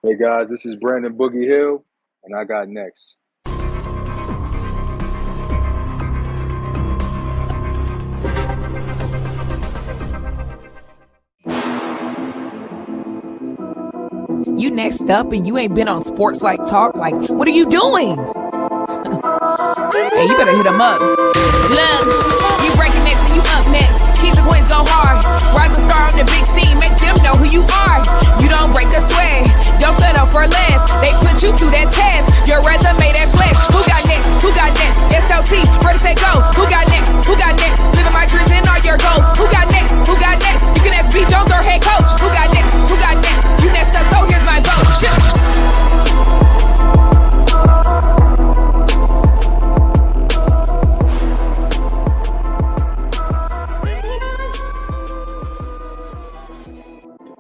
Hey guys, this is Brandon Boogie Hill, and I got next. You next up and you ain't been on Sports Like Talk. Like, what are you doing? Hey, you better hit him up. Look, you breaking next and you up next. Keep the wins so hard. Rise and star on the big scene. Make them know who you are. You don't break a sweat. Don't settle for less. They put you through that test. Your resume that flex. Who got next? Who got next? SLT, ready, set, go. Who got next? Who got next? Living my dreams and all your goals. Who got next? Who got next? You can ask B. Jones or head coach. Who got next? Who got next? You next up, so here's my vote.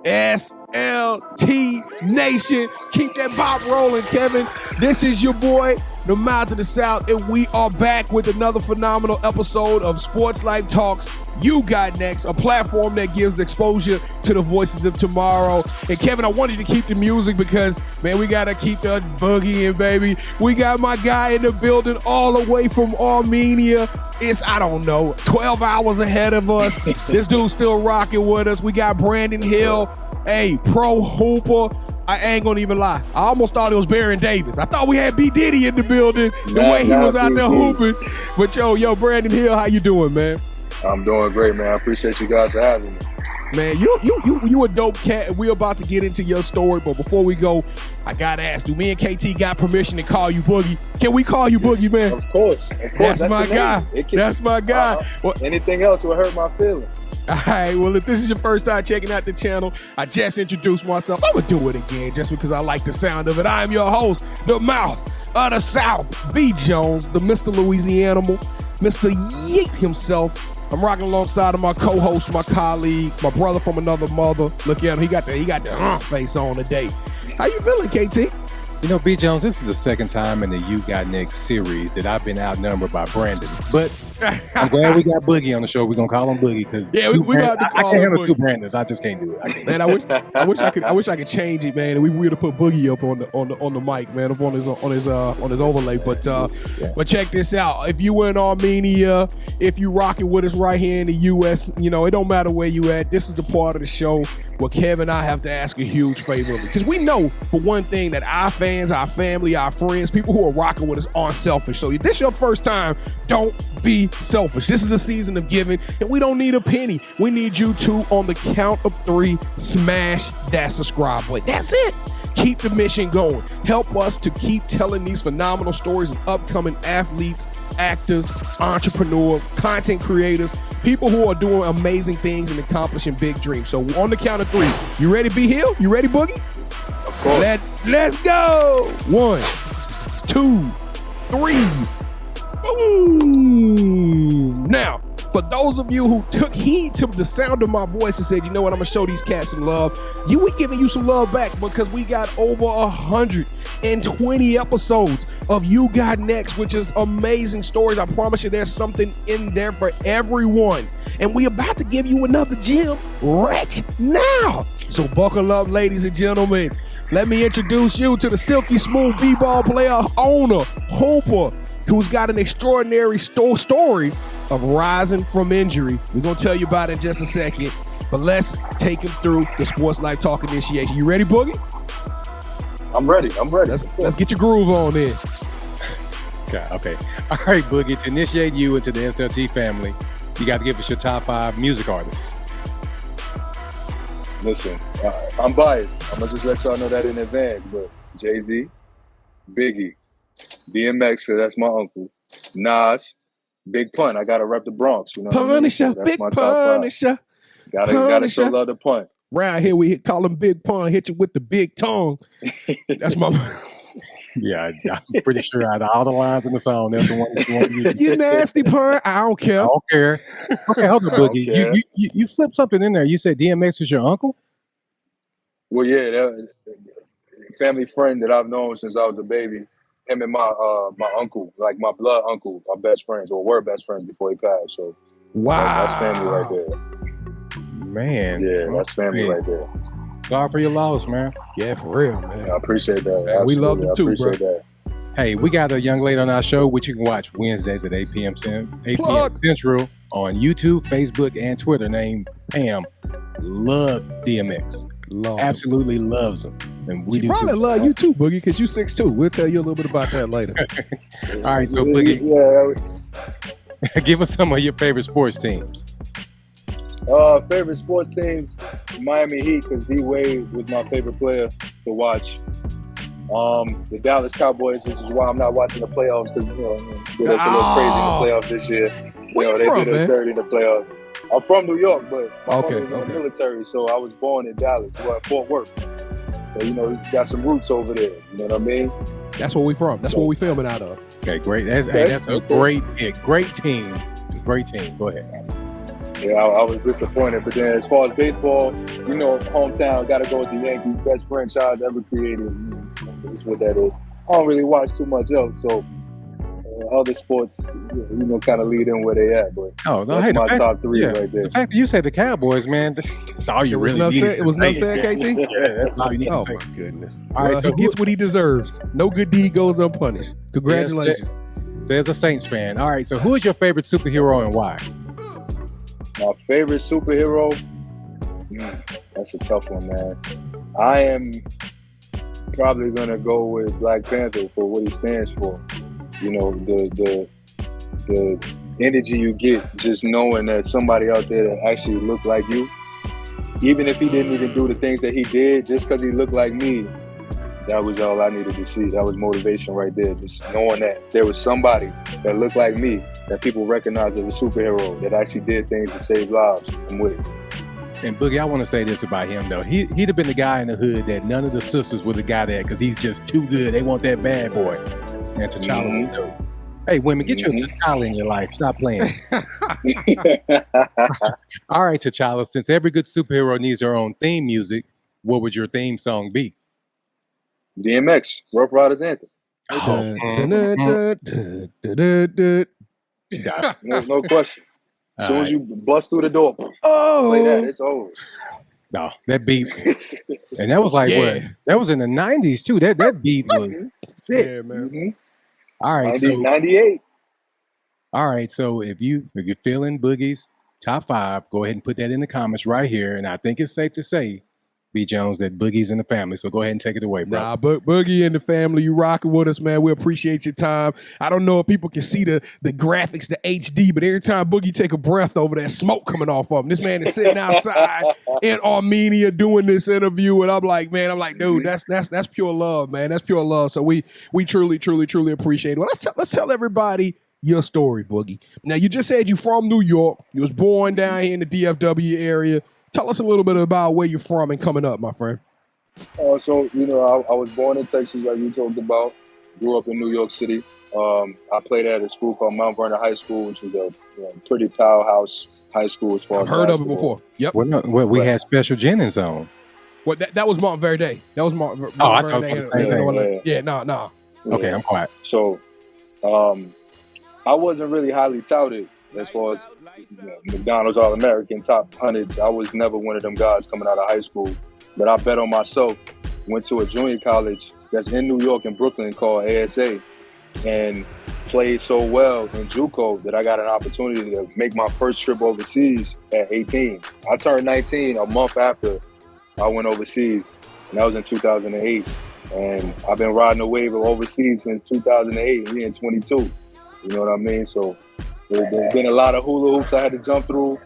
SLT Nation. Keep that bop rolling, Kevin. This is your boy, the Mouth of the South, and we are back with another phenomenal episode of Sports Life Talks You Got Next, a platform that gives exposure to the voices of tomorrow. And Kevin, I wanted you to keep the music because, man, we got to keep the boogie in, baby. We got my guy in the building all the way from Armenia. It's, I don't know, 12 hours ahead of us. This dude's still rocking with us. We got Brandon Hill, hey, pro hooper. I ain't gonna even lie. I almost thought it was Baron Davis. I thought we had B. Diddy in the building, the way he was out there hooping. But yo, Brandon Hill, how you doing, man? I'm doing great, man. I appreciate you guys for having me. Man, you a dope cat. We're about to get into your story, but before we go, I gotta ask, do me and KT got permission to call you Boogie? Can we call you Boogie, man? Of course. That's my guy. That's my guy. Well, anything else will hurt my feelings. All right, well, if this is your first time checking out the channel, I just introduced myself. I'm gonna do it again just because I like the sound of it. I am your host, the Mouth of the South, B. Jones, the Mr. Louisiana, Mr. Yeet himself. I'm rocking alongside of my co-host, my colleague, my brother from another mother. Look at him, he got the face on today. How you feeling, KT? You know, B. Jones, this is the second time in the You Got Next series that I've been outnumbered by Brandon. But I'm glad we got Boogie on the show. We're gonna call him Boogie because we got to call I can't handle Boogie. two Brandons. I just can't do it. Man, I wish I could change it, man. And we would have put Boogie up on the mic, man, up on his overlay. But check this out. If you in Armenia, if you rocking with us right here in the U.S., you know it don't matter where you at. This is the part of the show where Kevin and I have to ask a huge favor because we know for one thing that our fans, our family, our friends, people who are rocking with us aren't selfish. So if this your first time, don't be selfish. This is a season of giving, and we don't need a penny. We need you to, on the count of 3, smash that subscribe button. That's it. Keep the mission going. Help us to keep telling these phenomenal stories of upcoming athletes, actors, entrepreneurs, content creators, people who are doing amazing things and accomplishing big dreams. So on the count of 3, you ready, B. Hill? You ready, Boogie? Of course. Let's go. 1, 2, 3. Boom! Now, for those of you who took heed to the sound of my voice and said, you know what, I'm going to show these cats some love, we giving you some love back because we got over 120 episodes of You Got Next, which is amazing stories. I promise you there's something in there for everyone. And we about to give you another gem right now. So buckle up, ladies and gentlemen. Let me introduce you to the silky smooth b-ball player, owner, hooper, who's got an extraordinary story of rising from injury. We're going to tell you about it in just a second, but let's take him through the Sports Life Talk initiation. You ready, Boogie? I'm ready. Let's get your groove on in. Okay. All right, Boogie, to initiate you into the SLT family, you got to give us your top 5 music artists. Listen, I'm biased. I'm going to just let y'all know that in advance, but Jay-Z, Biggie, DMX, so that's my uncle, Nas, Big Pun. I got to rep the Bronx. You know Punisher, what I mean? Big Punisher. Gotta show love to Pun. Round here, we call him Big Pun, hit you with the big tongue. That's my... Yeah, I'm pretty sure out of all the lines in the song, that's the one you want to use. You nasty Pun. I don't care. Okay, hold on, Boogie. You slipped something in there. You said DMX is your uncle? Well, yeah, that family friend that I've known since I was a baby. Him and my uncle, like my blood uncle, are best friends, or were best friends before he passed. So wow, that's family right there. Man, yeah, that's family right there. Sorry for your loss, man. Yeah, for real, man. I appreciate that. Man, we love them too, I appreciate that. Hey, we got a young lady on our show, which you can watch Wednesdays at 8 p.m. Central on YouTube, Facebook, and Twitter, named Pam. Love DMX. Absolutely loves them. And we probably love you too, Boogie, because you 6'2". We'll tell you a little bit about that later. All right, so Boogie, give us some of your favorite sports teams. Favorite sports teams, Miami Heat, because D-Wade was my favorite player to watch. The Dallas Cowboys, which is why I'm not watching the playoffs, because did us a little crazy in the playoffs this year. Where They you from, did us dirty in the playoffs. I'm from New York, but my mother was in the military, so I was born in Dallas, Fort Worth. So you got some roots over there. You know what I mean? That's where we from. That's where we filming out of. Okay, great. That's a great pick. Great team. Great team. Go ahead. Yeah, I was disappointed. But then as far as baseball, hometown, got to go with the Yankees. Best franchise ever created. That's what that is. I don't really watch too much else, so other sports, kind of lead in where they at. But that's my top three right there. The fact that you said the Cowboys, man, that's all you really need. It was no saying, KT? Yeah, that's all you need to say. Oh, my goodness. All right, so he gets what he deserves. No good deed goes unpunished. Congratulations. Says a Saints fan. All right, so who is your favorite superhero and why? My favorite superhero? That's a tough one, man. I am probably going to go with Black Panther for what he stands for. The energy you get just knowing that somebody out there that actually looked like you, even if he didn't even do the things that he did, just because he looked like me, that was all I needed to see. That was motivation right there. Just knowing that there was somebody that looked like me that people recognize as a superhero that actually did things to save lives. I'm with it. And Boogie, I want to say this about him though. He'd have been the guy in the hood that none of the sisters would have got at because he's just too good. They want that bad boy. And T'Challa was dope. Hey, women, get your T'Challa in your life. Stop playing. All right, T'Challa, since every good superhero needs their own theme music, what would your theme song be? DMX, Rough Riders Anthem. No question. As soon as you bust through the door, play that, it's over. No, that beat, and that was like what? That was in the 90s too. That beat was sick. Yeah, man. All right, 98. All right, so if you're feeling Boogie's top 5, go ahead and put that in the comments right here. And I think it's safe to say, B. Jones, that Boogie's in the family. So go ahead and take it away, bro. Nah, Boogie in the family, you rocking with us, man. We appreciate your time. I don't know if people can see the graphics, the HD, but every time Boogie take a breath over that smoke coming off of him, this man is sitting outside in Armenia doing this interview, and I'm like, dude, that's pure love, man. That's pure love. So we truly, truly, truly appreciate it. Well, let's tell everybody your story, Boogie. Now, you just said you from New York. You was born down here in the DFW area. Tell us a little bit about where you're from and coming up, my friend. So, I was born in Texas, like you talked about. Grew up in New York City. I played at a school called Mount Vernon High School, which is a pretty powerhouse high school as far as I've heard of it before. Yep. Well, we had Special Jennings on. Well, that was Mont Verde. That was Mont Verde. I thought it was the same thing. Yeah, no. Okay, I'm quiet. So, I wasn't really highly touted as far as McDonald's All-American, top hundreds. I was never one of them guys coming out of high school. But I bet on myself, went to a junior college that's in New York and Brooklyn called ASA, and played so well in JUCO that I got an opportunity to make my first trip overseas at 18. I turned 19 a month after I went overseas, and that was in 2008. And I've been riding the wave of overseas since 2008, and we in 22. You know what I mean? So there's been a lot of hula hoops I had to jump through,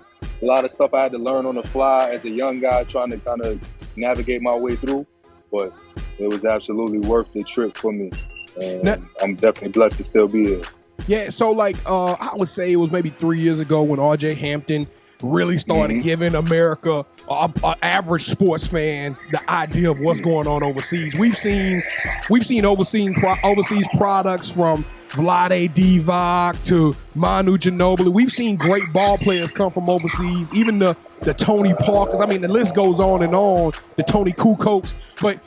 a lot of stuff I had to learn on the fly as a young guy trying to kind of navigate my way through. But it was absolutely worth the trip for me. And I'm definitely blessed to still be here. Yeah, so I would say it was maybe 3 years ago when R.J. Hampton really started giving America, an average sports fan, the idea of what's going on overseas. We've seen overseas products from Vlade Divac to Manu Ginobili. We've seen great ball players come from overseas, even the Tony Parkers. I mean, the list goes on and on, the Tony Kukocs. But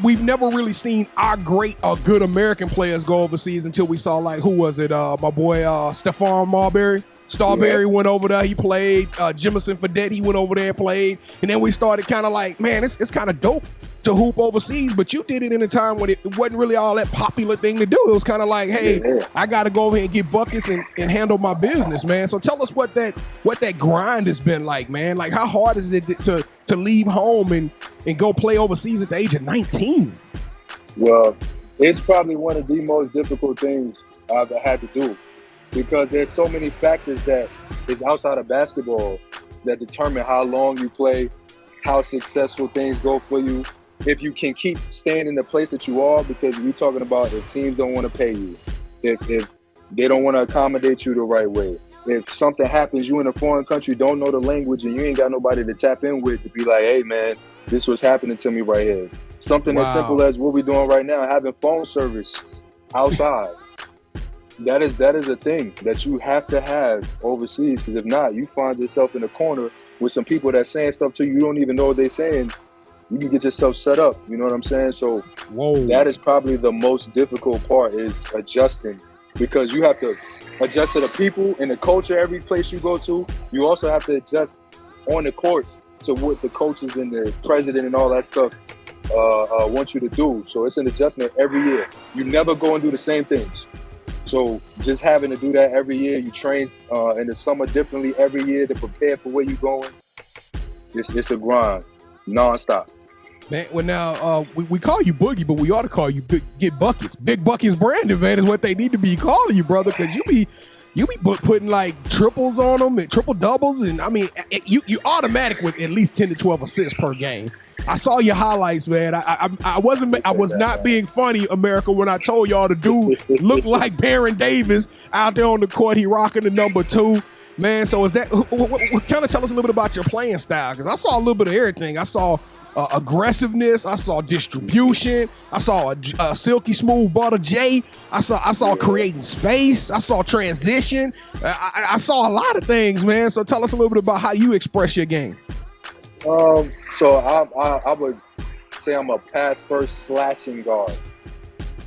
we've never really seen our great or good American players go overseas until we saw, who was it? My boy, Stephon Marbury. Starberry went over there, he played. Jemison Fredette, he went over there and played. And then we started kind of like, man, it's kind of dope to hoop overseas, but you did it in a time when it wasn't really all that popular thing to do. It was kind of like, hey, I got to go over here and get buckets and handle my business, man. So tell us what that grind has been like, man. Like, how hard is it to leave home and go play overseas at the age of 19? Well, it's probably one of the most difficult things I've had to do, because there's so many factors that is outside of basketball that determine how long you play, how successful things go for you, if you can keep staying in the place that you are, because we're talking about if teams don't want to pay you, if they don't want to accommodate you the right way, if something happens, you in a foreign country, don't know the language, and you ain't got nobody to tap in with to be like, hey, man, this was happening to me right here. Something as simple as what we're doing right now, having phone service outside. That is a thing that you have to have overseas, because if not, you find yourself in a corner with some people that's saying stuff to you, you don't even know what they're saying. You can get yourself set up, you know what I'm saying? So that is probably the most difficult part, is adjusting, because you have to adjust to the people and the culture every place you go to. You also have to adjust on the court to what the coaches and the president and all that stuff want you to do. So it's an adjustment every year. You never go and do the same things. So just having to do that every year, you train in the summer differently every year to prepare for where you're going. It's a grind, nonstop. Man, well now we call you Boogie, but we ought to call you Get Buckets. Big Buckets Brandon, man, is what they need to be calling you, brother, because you be putting like triples on them and triple doubles, and I mean you automatic with at least 10 to 12 assists per game. I saw your highlights, man. I was not being funny, America, when I told y'all the dude looked like Baron Davis out there on the court. He rocking the number 2. Man, so is that what kind of tell us a little bit about your playing style? Because I saw a little bit of everything. I saw aggressiveness. I saw distribution. I saw a silky smooth butter J. I saw creating space. I saw transition. I saw a lot of things, man. So tell us a little bit about how you express your game. So I would say I'm a pass first slashing guard.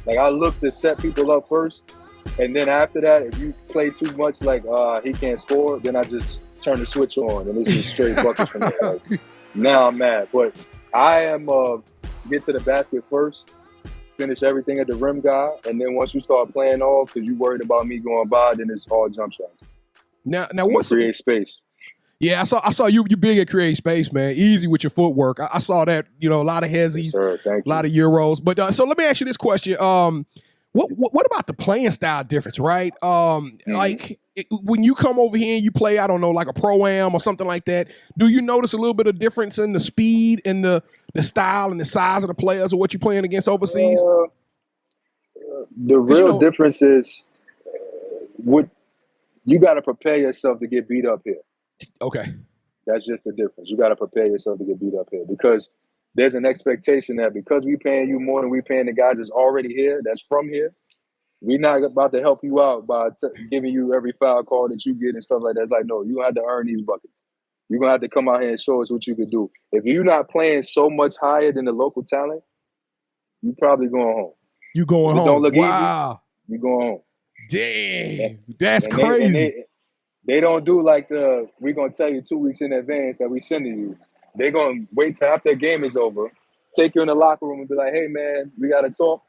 Like, I look to set people up first, and then after that, if you play too much like he can't score, then I just turn the switch on and it's just straight buckets from there. Like, now I'm mad, but I am get to the basket first, finish everything at the rim guy, and then once you start playing off, because you worried about me going by, then it's all jump shots. Now what's create space? Yeah, I saw you big at create space, man. Easy with your footwork. I saw that, a lot of hezzies, a lot of Euros. But so let me ask you this question. What about the playing style difference, right? Like when you come over here and you play, I don't know, like a pro-am or something like that, do you notice a little bit of difference in the speed and the style and the size of the players or what you're playing against overseas? The real difference is what you got to prepare yourself to get beat up here. Okay. That's just the difference. You got to prepare yourself to get beat up here, because there's an expectation that because we paying you more than we paying the guys that's already here, that's from here, we're not about to help you out by giving you every foul call that you get and stuff like that. It's like, no, you're going to have to earn these buckets. You're going to have to come out here and show us what you can do. If you're not playing so much higher than the local talent, you probably going home. You going home. Don't look easy. You going home. Damn. That's crazy. They don't do like we're going to tell you 2 weeks in advance that we sending you. They're going to wait till after the game is over, take you in the locker room and be like, hey, man, we got to talk.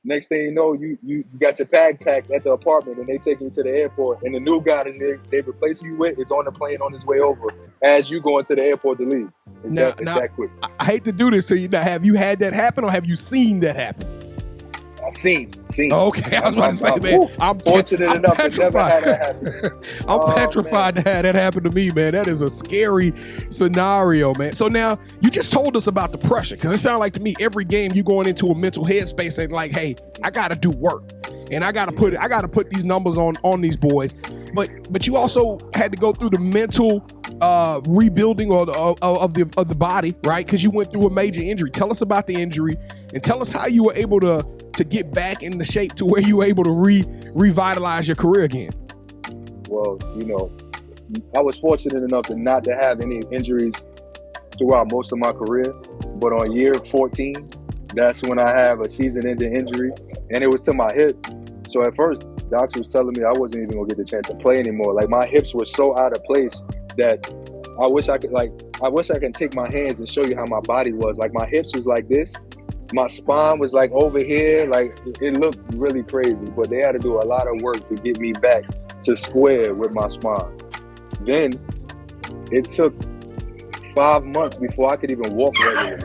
Next thing you know, you got your bag packed at the apartment and they take you to the airport. And the new guy that they replace you with is on the plane on his way over as you go into the airport to leave. It's that quick. I hate to do this to you. Now, have you had that happen or have you seen that happen? I've seen. Okay, I was about to say, man, I'm fortunate enough to never had that happen. I'm petrified to have that happen to me, man. That is a scary scenario, man. So now you just told us about the pressure, because it sounds like to me every game you going into a mental headspace and like, hey, I got to do work, and I got to put these numbers on these boys. But you also had to go through the mental rebuilding of the body, right? Because you went through a major injury. Tell us about the injury and tell us how you were able to get back in the shape to where you were able to revitalize your career again. Well, I was fortunate enough to not to have any injuries throughout most of my career. But on year 14, that's when I have a season-ending injury, and it was to my hip. So at first, docs was telling me I wasn't even gonna get the chance to play anymore. Like my hips were so out of place that I wish I could take my hands and show you how my body was. Like my hips was like this. My spine was like over here. Like it looked really crazy, but they had to do a lot of work to get me back to square with my spine. Then it took 5 months before I could even walk regularly.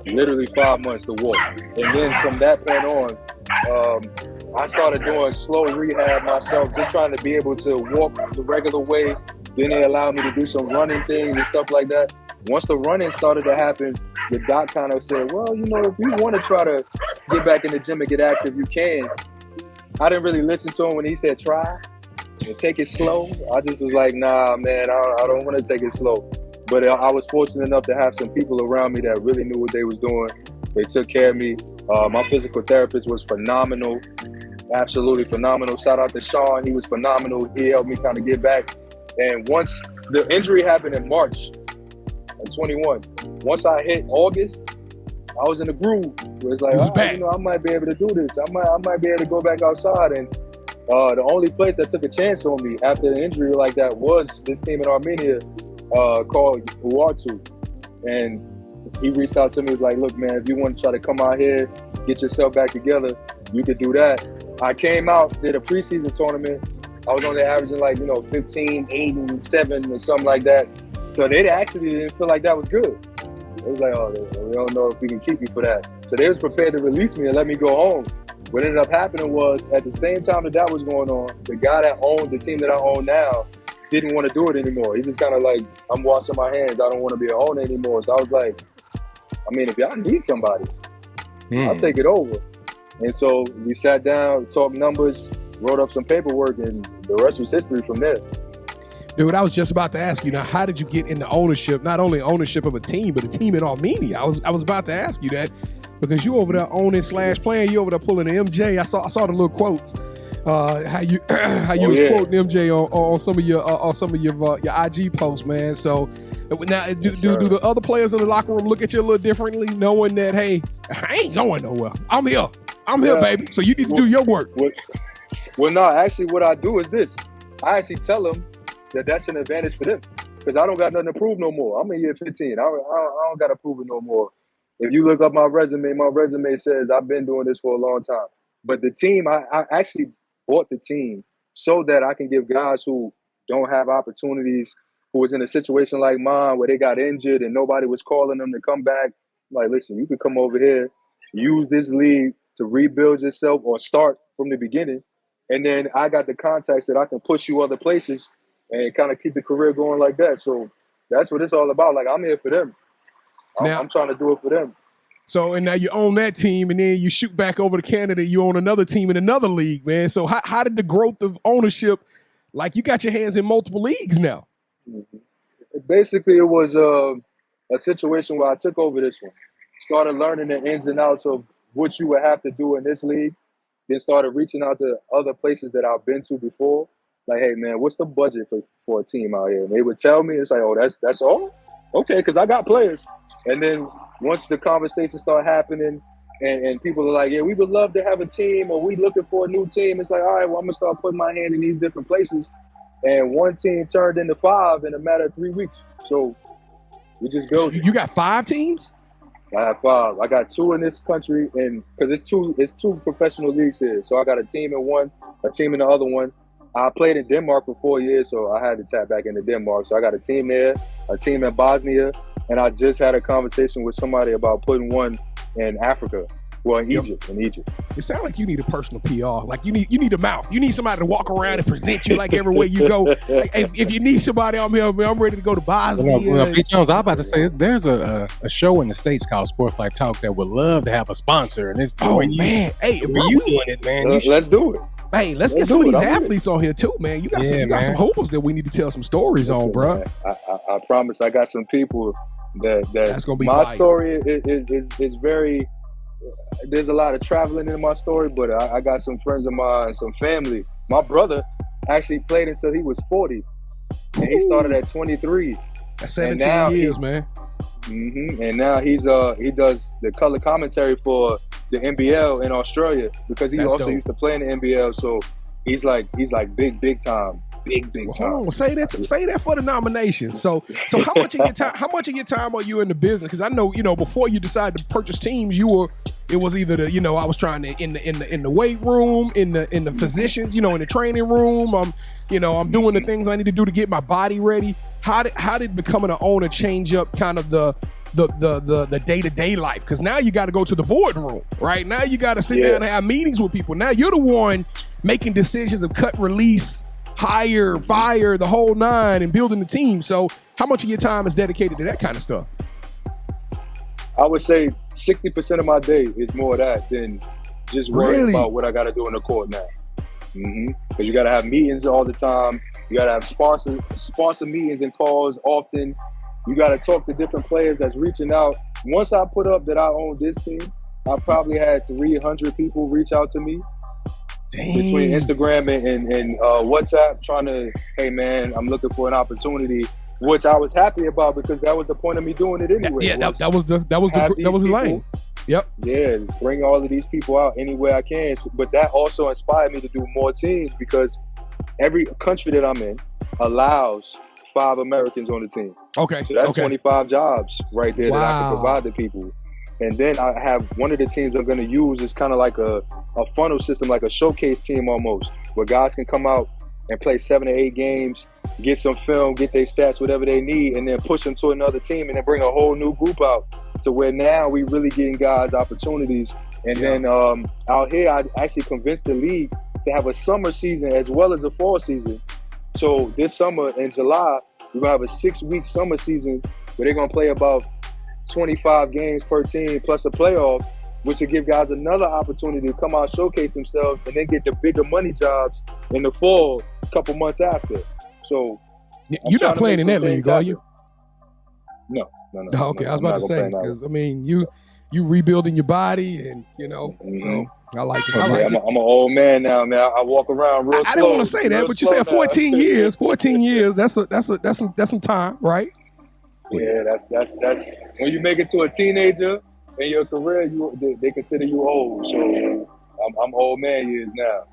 Literally 5 months to walk. And then from that point on, I started doing slow rehab myself, just trying to be able to walk the regular way. Then they allowed me to do some running things and stuff like that. Once the running started to happen, the doc kind of said, well, you know, if you want to try to get back in the gym and get active, you can. I didn't really listen to him when he said try and take it slow. I just was like, nah, man, I don't want to take it slow. But I was fortunate enough to have some people around me that really knew what they was doing. They took care of me. My physical therapist was phenomenal, absolutely phenomenal. Shout out to Sean, he was phenomenal. He helped me kind of get back. And once the injury happened in March of 21, once I hit August, I was in the groove. Where it's like, you know, I might be able to do this. I might be able to go back outside. And the only place that took a chance on me after an injury like that was this team in Armenia called 𝐦𝐤𝐤𝐤. And he reached out to me, was like, look, man, if you want to try to come out here, get yourself back together, you could do that. I came out, did a preseason tournament. I was only averaging like, you know, 15, 8, and 7 or something like that. So they actually didn't feel like that was good. It was like, oh, we don't know if we can keep you for that. So they was prepared to release me and let me go home. What ended up happening was, at the same time that was going on, the guy that owned the team that I own now didn't want to do it anymore. He's just kind of like, I'm washing my hands. I don't want to be an owner anymore. So I was like, I mean, if y'all need somebody, I'll take it over. And so we sat down, talked numbers, wrote up some paperwork, and the rest was history from there. Dude, I was just about to ask you, now, how did you get into ownership, not only ownership of a team, but a team in Armenia? I was about to ask you that, because you over there owning / playing, you over there pulling the MJ. I saw the little quotes, how you was quoting MJ on some of your IG posts, man. So now, do the other players in the locker room look at you a little differently, knowing that, hey, I ain't going nowhere. I'm here, baby. So you need to do your work. Well, no, actually what I do is this. I actually tell them that that's an advantage for them, because I don't got nothing to prove no more. I'm in year 15. I don't got to prove it no more. If you look up my resume says I've been doing this for a long time. But the team, I actually bought the team so that I can give guys who don't have opportunities, who was in a situation like mine where they got injured and nobody was calling them to come back. Like, listen, you can come over here, use this league to rebuild yourself or start from the beginning. And then I got the contacts that I can push you other places and kind of keep the career going like that. So that's what it's all about. Like, I'm here for them. I'm trying to do it for them. So, and now you own that team, and then you shoot back over to Canada, you own another team in another league, man. So how did the growth of ownership, like, you got your hands in multiple leagues now? Basically, it was a situation where I took over this one, started learning the ins and outs of what you would have to do in this league, then started reaching out to other places that I've been to before. Like, hey, man, what's the budget for a team out here? And they would tell me, it's like, oh, that's all? Okay, because I got players. And then once the conversations start happening and people are like, yeah, we would love to have a team, or we looking for a new team, it's like, all right, well, I'm going to start putting my hand in these different places. And one team turned into 5 in a matter of 3 weeks. So we just built it. You got 5 teams? I have 5. I got 2 in this country, and because it's two professional leagues here. So I got a team in one, a team in the other one. I played in Denmark for 4 years, so I had to tap back into Denmark. So I got a team there, a team in Bosnia, and I just had a conversation with somebody about putting one in Africa. Well, in Egypt. It sounds like you need a personal PR. Like, you need a mouth. You need somebody to walk around and present you like everywhere you go. Like, if you need somebody, I'm here. I'm ready to go to Bosnia. Well, Pete Jones, I was about to say, there's a show in the States called Sports Life Talk that would love to have a sponsor. And it's man. Hey, when you doing it, man. Let's do it. Hey, let's get some of these athletes on here too, man. You got some hoopers that we need to tell some stories on, bro. I promise I got some people that's gonna be my fire. Story is very. There's a lot of traveling in my story, but I got some friends of mine, some family. My brother actually played until he was 40, and he started at 23. That's 17 years, man. And now he does the color commentary for the NBL in Australia because he That's also dope. used to play in the NBL. So he's like big time. Big Well, time. hold on, say that for the nomination. So how much of your time are you in the business? Because I know, before you decided to purchase teams, it was either I was trying to in the weight room, in the physicians, in the training room. I'm doing the things I need to do to get my body ready. How did becoming an owner change up kind of the day-to-day life? Because now you got to go to the boardroom, right? Now you got to sit down and have meetings with people. Now you're the one making decisions of cut, release, hire, fire, the whole nine, and building the team. So how much of your time is dedicated to that kind of stuff? I would say 60% of my day is more of that than just worrying about what I got to do in the court now. Because you got to have meetings all the time. You got to have sponsor meetings and calls often. You got to talk to different players that's reaching out. Once I put up that I own this team, I probably had 300 people reach out to me. Dang. Between Instagram and WhatsApp, trying to, hey man, I'm looking for an opportunity, which I was happy about because that was the point of me doing it anyway. Yeah, that was the lane. Yep. Yeah, bring all of these people out any way I can. But that also inspired me to do more teams because every country that I'm in allows 5 Americans on the team. Okay. So that's 25 jobs right there that I can provide to people. And then I have one of the teams I'm going to use is kind of like a funnel system, like a showcase team almost, where guys can come out and play 7 to 8 games, get some film, get their stats, whatever they need, and then push them to another team and then bring a whole new group out to where now we really getting guys opportunities. And then out here, I actually convinced the league to have a summer season as well as a fall season. So this summer in July, we're going to have a 6-week summer season where they're going to play about 25 games per team plus a playoff, which will give guys another opportunity to come out, showcase themselves, and then get the bigger money jobs in the fall a couple months after. So you're not playing in that league, are you? No. Okay, I was about to say, because I mean, you rebuilding your body, and so I like it. I'm an old man now, man. I walk around real slow. I didn't want to say that, but you said 14 years. 14 years. That's some time, right? Yeah, that's when you make it to a teenager in your career, they consider you old. So I'm old man years now.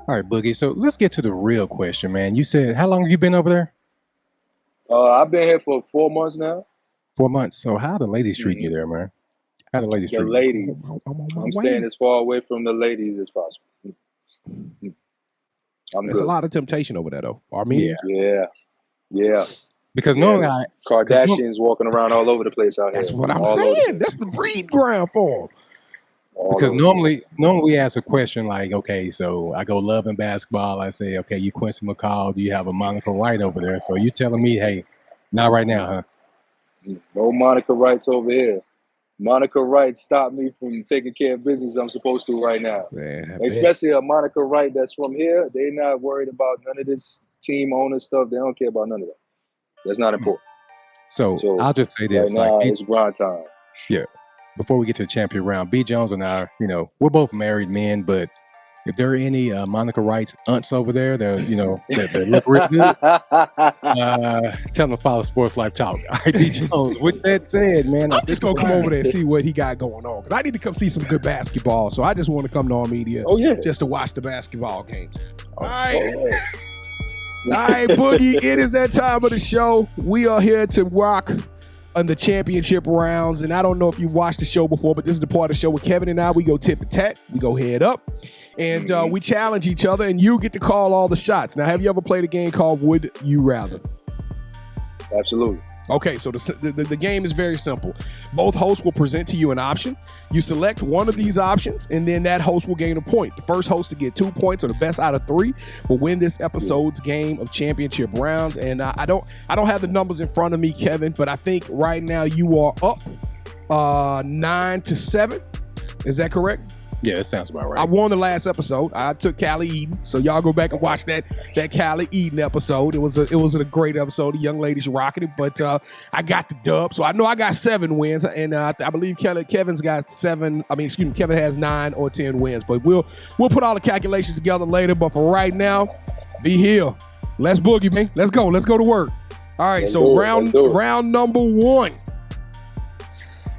All right, Boogie. So let's get to the real question, man. You said, how long have you been over there? I've been here for 4 months now. 4 months. So how the ladies treat you there, man? How the ladies treat you? The ladies. I'm staying as far away from the ladies as possible. There's a lot of temptation over there, though. Armenia. Yeah. Because normally Kardashians walking around all over the place out here. That's what I'm saying. That's the breed ground for them. Because normally we ask a question like, okay, so I go love and basketball. I say, okay, you Quincy McCall, do you have a Monica Wright over there? So you telling me, hey, not right now, huh? No Monica Wrights over here. Monica Wright stopped me from taking care of business I'm supposed to right now. Man, especially a Monica Wright that's from here. They're not worried about none of this team owner stuff. They don't care about none of that. That's not important. So I'll just say this. Right now, it's grind time. Yeah. Before we get to the champion round, B. Jones and I, we're both married men, but if there are any Monica Wright's aunts over there that look real good, tell them to follow Sports Life Talk. All right, B. Jones, with that said, man. I'm just going to come over there and see what he got going on. Because I need to come see some good basketball. So I just want to come to Armenia just to watch the basketball games. All right. All right, Boogie, it is that time of the show. We are here to rock on the championship rounds. And I don't know if you watched the show before, but this is the part of the show where Kevin and I, we go tit for tat. We go head up. And we challenge each other, and you get to call all the shots. Now, have you ever played a game called Would You Rather? Absolutely. Okay, so the game is very simple. Both hosts will present to you an option. You select one of these options, and then that host will gain a point. The first host to get 2 points, or the best out of 3, will win this episode's game of championship rounds. And I don't have the numbers in front of me, Kevin, but I think right now you are up 9-7. Is that correct? Yeah, that sounds about right. I won the last episode. I took _Eden, so y'all go back and watch that _Eden episode. It was a great episode. The young ladies rocking it, but I got the dub, so I know I got 7 wins, and I believe Kevin's got 7. Kevin has 9 or 10 wins, but we'll put all the calculations together later. But for right now, be here. Let's boogie, man. Let's go to work. All right, so round number 1.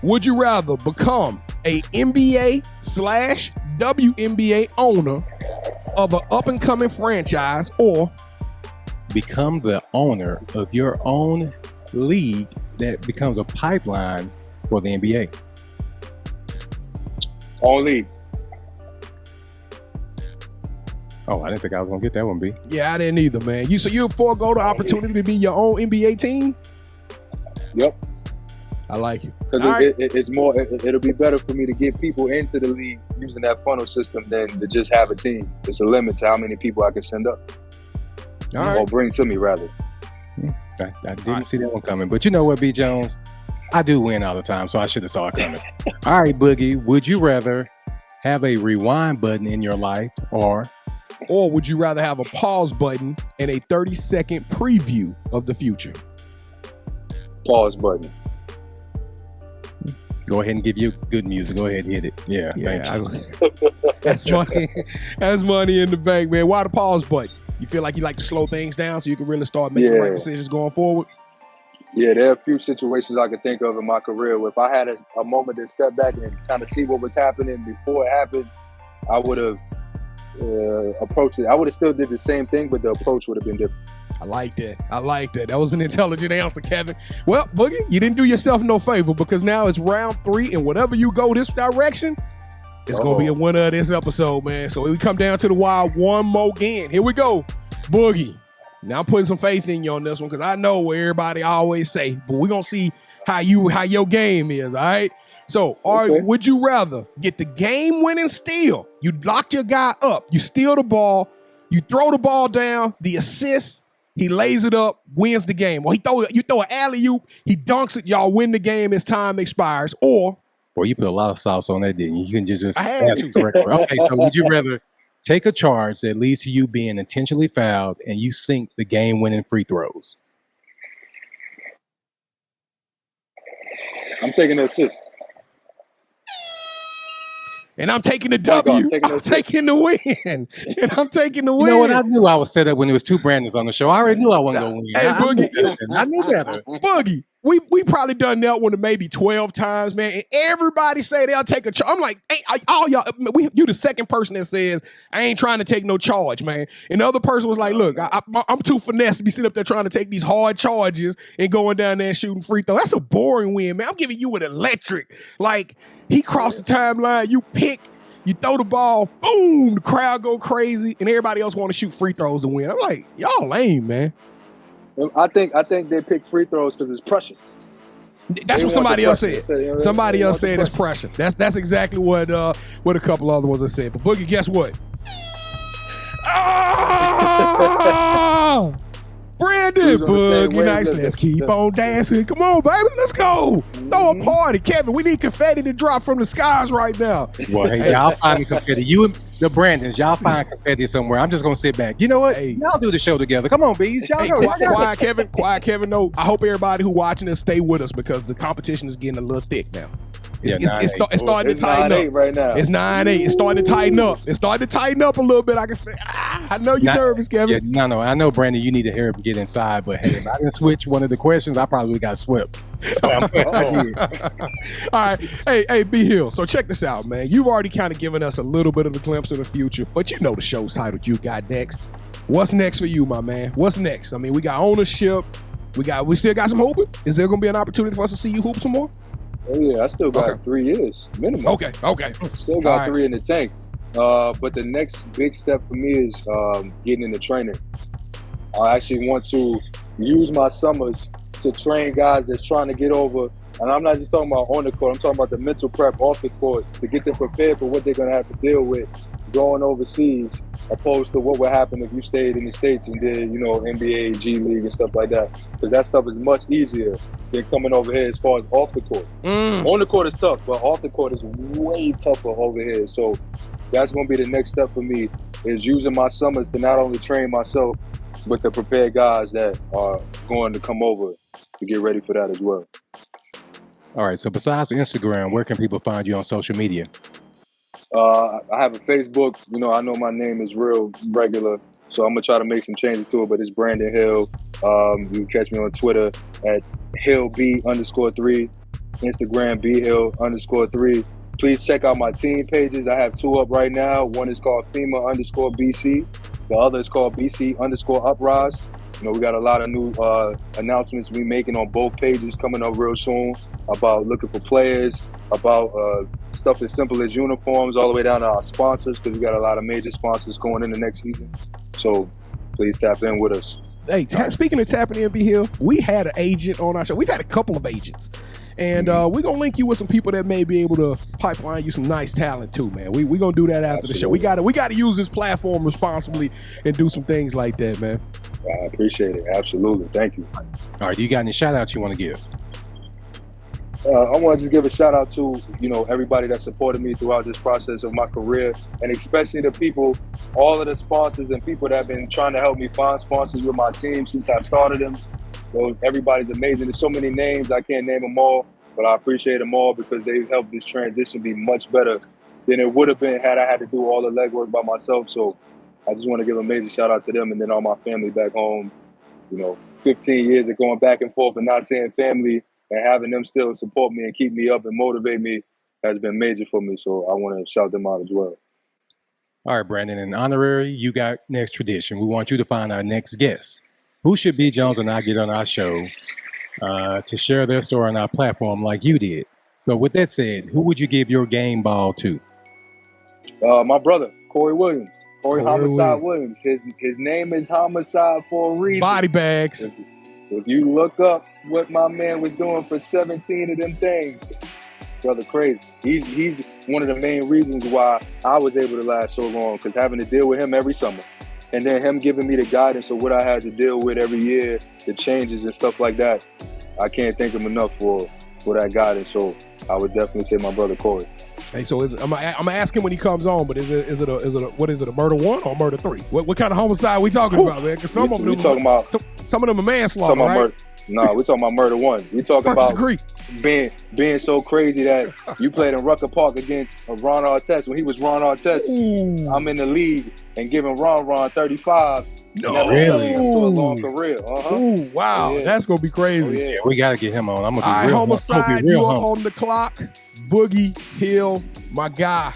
Would you rather become a NBA/WNBA owner of an up-and-coming franchise, or become the owner of your own league that becomes a pipeline for the NBA? Only. Oh, I didn't think I was gonna get that one, B. Yeah, I didn't either, man. So you forego the opportunity to be your own NBA team? Yep. I like it. Because it's more. It'll be better for me to get people into the league using that funnel system than to just have a team. It's a limit to how many people I can send up. Or bring to me, rather. I didn't see that one coming. But you know what, B. Jones? I do win all the time, so I should have saw it coming. All right, Boogie. Would you rather have a rewind button in your life, or would you rather have a pause button and a 30-second preview of the future? Pause button. Go ahead and give you good music. Go ahead and hit it. Yeah. That's money. That's money in the bank, man. Why the pause button? You feel like you like to slow things down so you can really start making the right decisions going forward? Yeah, there are a few situations I could think of in my career where if I had a moment to step back and kind of see what was happening before it happened, I would have approached it. I would have still did the same thing, but the approach would have been different. I like that. That was an intelligent answer, Kevin. Well, Boogie, you didn't do yourself no favor, because now it's round 3, and whatever you go this direction, it's going to be a winner of this episode, man. So we come down to the wire one more again. Here we go. Boogie. Now I'm putting some faith in you on this one, because I know what everybody always say, but we're going to see how your game is, all right? So, would you rather get the game-winning steal? You locked your guy up. You steal the ball. You throw the ball down. The assist, he lays it up, wins the game. Or you throw an alley-oop, he dunks it, y'all win the game as time expires. Or, boy, you put a lot of sauce on that, didn't you? You can just ask correctly. Okay, so would you rather take a charge that leads to you being intentionally fouled and you sink the game-winning free throws? I'm taking the assist. And I'm taking the W. I'm taking the win. And I'm taking the win. You know what? I knew I was set up when there was 2 Brandons on the show. I already knew I wasn't going to win. Hey, Boogie. I knew better. Boogie, we probably done that one maybe 12 times, man. And everybody say they'll take a charge. I'm like, hey, all y'all, you the second person that says, I ain't trying to take no charge, man. And the other person was like, look, I'm too finesse to be sitting up there trying to take these hard charges and going down there and shooting free throw. That's a boring win, man. I'm giving you an electric. Like, he crossed the timeline, you pick, you throw the ball, boom, the crowd go crazy, and everybody else want to shoot free throws to win. I'm like, y'all lame, man. I think they pick free throws because it's pressure. That's what somebody else said. Somebody else said it's pressure. That's exactly what a couple other ones have said. But Boogie, guess what? Brandon, Boogie, nice. Let's keep on dancing. Come on, baby, let's go. Throw a party, Kevin. We need confetti to drop from the skies right now. Well, hey, y'all find confetti. You and the Brandons, y'all find confetti somewhere. I'm just gonna sit back. You know what? Hey, y'all do the show together. Come on, bees. Y'all know. Quiet, Kevin. No, I hope everybody who watching this stay with us, because the competition is getting a little thick now. It's starting to tighten up right now. It's 9-8. It's starting to tighten up. It's starting to tighten up a little bit. I can say, I know you're nervous, Kevin. Yeah, no. I know, Brandon, you need to hear him get inside. But hey, if I didn't switch one of the questions, I probably got swept. So I'm all right. Hey, B Hill. So check this out, man. You've already kind of given us a little bit of a glimpse of the future, but you know the show's titled You Got Next. What's next for you, my man? What's next? I mean, we got ownership. We still got some hooping. Is there going to be an opportunity for us to see you hoop some more? Oh yeah, I still got 3 years minimum. Okay. Still got 3 in the tank. But the next big step for me is getting into training. I actually want to use my summers to train guys that's trying to get over. And I'm not just talking about on the court. I'm talking about the mental prep off the court to get them prepared for what they're going to have to deal with going overseas, opposed to what would happen if you stayed in the States and did, NBA, G League and stuff like that. Because that stuff is much easier than coming over here as far as off the court. On the court is tough, but off the court is way tougher over here. So that's going to be the next step for me, is using my summers to not only train myself, but to prepare guys that are going to come over to get ready for that as well. All right, so besides the Instagram, where can people find you on social media? I have a Facebook. I know my name is real regular, so I'm going to try to make some changes to it, but it's Brandon Hill. You can catch me on Twitter at HillB_3, Instagram BHill_3, Please check out my team pages. I have 2 up right now. One is called FIMA_BC. The other is called BC_Uprise. You know, we got a lot of new announcements we making on both pages coming up real soon about looking for players, about stuff as simple as uniforms, all the way down to our sponsors, because we got a lot of major sponsors going in the next season. So please tap in with us. Hey, speaking of tapping in, B Hill, we had an agent on our show. We've had a couple of agents. And we're going to link you with some people that may be able to pipeline you some nice talent too, man. We're going to do that after the show. We got to use this platform responsibly and do some things like that, man. I appreciate it. Absolutely. Thank you. All right, you got any shout outs you want to give? I want to just give a shout out to, everybody that supported me throughout this process of my career, and especially the people, all of the sponsors and people that have been trying to help me find sponsors with my team since I started them. So everybody's amazing. There's so many names, I can't name them all, but I appreciate them all because they've helped this transition be much better than it would have been had I had to do all the legwork by myself. So I just want to give a major shout out to them and then all my family back home. 15 years of going back and forth and not seeing family and having them still support me and keep me up and motivate me has been major for me. So I want to shout them out as well. All right, Brandon, in honorary, you got next tradition. We want you to find our next guest. Who should B. Jones and I get on our show to share their story on our platform like you did? So with that said, who would you give your game ball to? My brother, Corey Williams. Corey Homicide Williams. His name is Homicide for a reason. Body bags. If you look up what my man was doing for 17 of them things, brother, crazy. He's one of the main reasons why I was able to last so long, because having to deal with him every summer and then him giving me the guidance of what I had to deal with every year, the changes and stuff like that, I can't thank him enough for that guidance. So I would definitely say my brother Corey. Hey, so I'm gonna ask him when he comes on, but is it a murder 1 or murder 3? What kind of homicide we talking about, man? Because some of them are manslaughter, right? No, we're talking about murder 1. We talking about degree. being so crazy that you played in Rucker Park against Ron Artest when he was Ron Artest. Ooh. I'm in the league and giving Ron 35. No, really? To a long career. Ooh, wow. Yeah. That's going to be crazy. Yeah, we got to get him on. I'm going to be real homicide, you are on the clock. Boogie, Hill, my guy.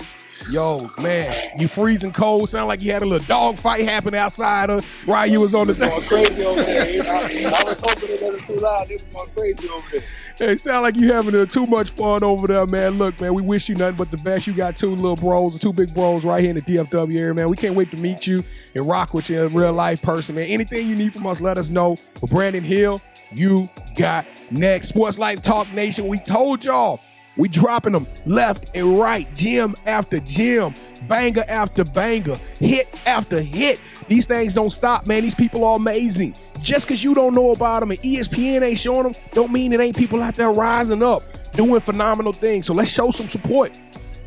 Yo, man, you freezing cold. Sound like you had a little dog fight happen outside while you was on the thing. Going crazy over there. I was hoping it wasn't too loud. It was going crazy over there. Hey, sound like you having too much fun over there, man. Look, man, we wish you nothing but the best. You got 2 little bros, 2 big bros right here in the DFW area, man. We can't wait to meet you and rock with you in real life person, man. Anything you need from us, let us know. But Brandon Hill, you got next. Sports Life Talk Nation, we told y'all. We dropping them left and right, gym after gym, banger after banger, hit after hit. These things don't stop, man. These people are amazing. Just because you don't know about them and ESPN ain't showing them, don't mean it ain't people out there rising up, doing phenomenal things. So let's show some support.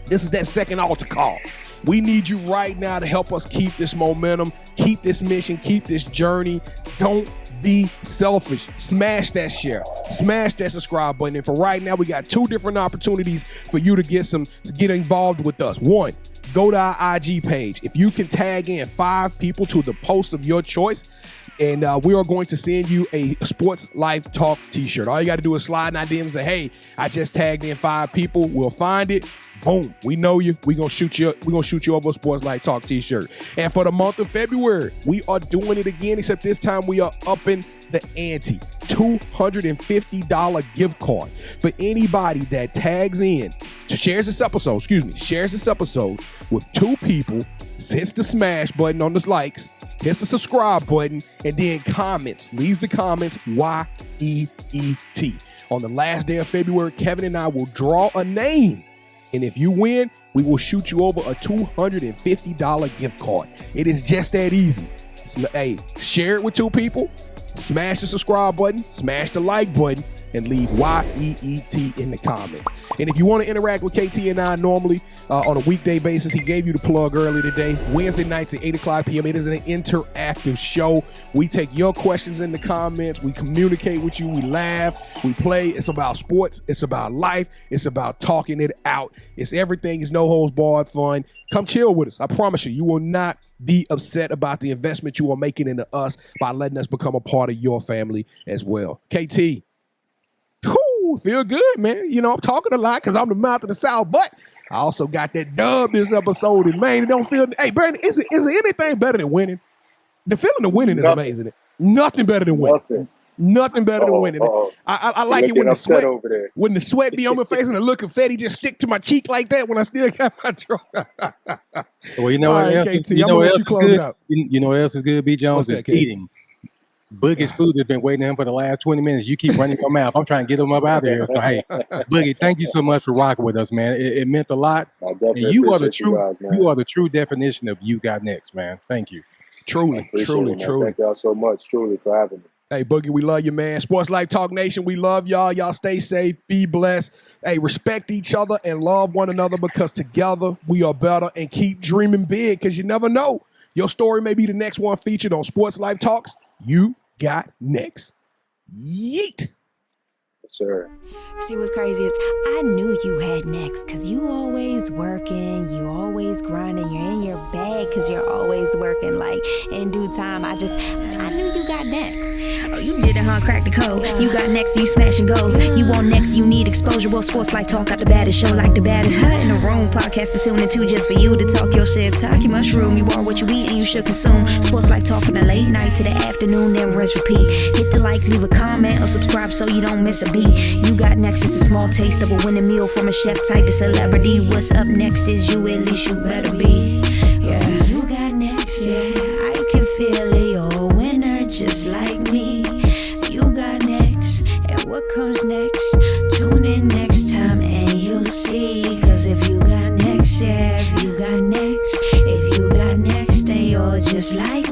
This is that second altar call. We need you right now to help us keep this momentum, keep this mission, keep this journey. Don't be selfish. Smash that share. Smash that subscribe button. And for right now, we got 2 different opportunities for you to get involved with us. 1, go to our IG page. If you can tag in 5 people to the post of your choice, and we are going to send you a Sports Life Talk t-shirt. All you got to do is slide in our DM and say, hey, I just tagged in 5 people. We'll find it. Boom. We know you. We're going to shoot you over a Sports Life Talk t-shirt. And for the month of February, we are doing it again, except this time we are upping the ante. $250 gift card for anybody that tags in shares this episode with 2 people, hits the smash button on the likes, hits the subscribe button, and then leaves the comments YEET. On the last day of February, Kevin and I will draw a name. And if you win, we will shoot you over a $250 gift card. It is just that easy. Hey, share it with 2 people, smash the subscribe button, smash the like button, and leave YEET in the comments. And if you want to interact with KT and I normally on a weekday basis, he gave you the plug earlier today, Wednesday nights at 8 o'clock p.m. It is an interactive show. We take your questions in the comments. We communicate with you. We laugh. We play. It's about sports. It's about life. It's about talking it out. It's everything. It's no holds barred fun. Come chill with us. I promise you, you will not be upset about the investment you are making into us by letting us become a part of your family as well. KT. Feel good, man. I'm talking a lot because I'm the mouth of the South, but I also got that dub this episode, and man, it don't feel. Hey, Brandon, is there anything better than winning? The feeling of winning is amazing. Nothing better than winning. Nothing better than winning. I like it when the sweat be on my face and the look of confetti just stick to my cheek like that when I still got my trophy. Well, you know what else? You know what else is good? You know what else is good? B. Jones is eating. Boogie's food has been waiting on him for the last 20 minutes. You keep running your mouth. I'm trying to get him up out of here. So hey, Boogie, thank you so much for rocking with us, man. It meant a lot. And you are the true definition of you got next, man. Thank you. Truly. Thank y'all so much, truly, for having me. Hey, Boogie, we love you, man. Sports Life Talk Nation, we love y'all. Y'all stay safe, be blessed. Hey, respect each other and love one another because together we are better, and keep dreaming big because you never know. Your story may be the next one featured on Sports Life Talks. You got next. Yeet. Yes, sir. See, what's crazy is I knew you had next because you always working, you always grinding, you're in your bag because you're always working. Like, in due time, I knew you got next. Oh, you did it, huh? Crack the code. You got next, you smashing goals. You want next, you need exposure. Well, Sports Life Talk got the baddest show, like the baddest in the room. Podcast to tune into just for you to talk your shit. Talk your mushroom. You are what you eat and you should consume. Sports Life Talk from the late night to the afternoon, then rest repeat. Hit the like, leave a comment, or subscribe so you don't miss a beat. You got next, just a small taste of a winning meal from a chef type of celebrity. What's up next is you, at least you better be. Yeah, you got next, yeah. I can feel it, you're a winner just like me. You got next, and what comes next? Tune in next time and you'll see. Cause if you got next, yeah, if you got next, then you're just like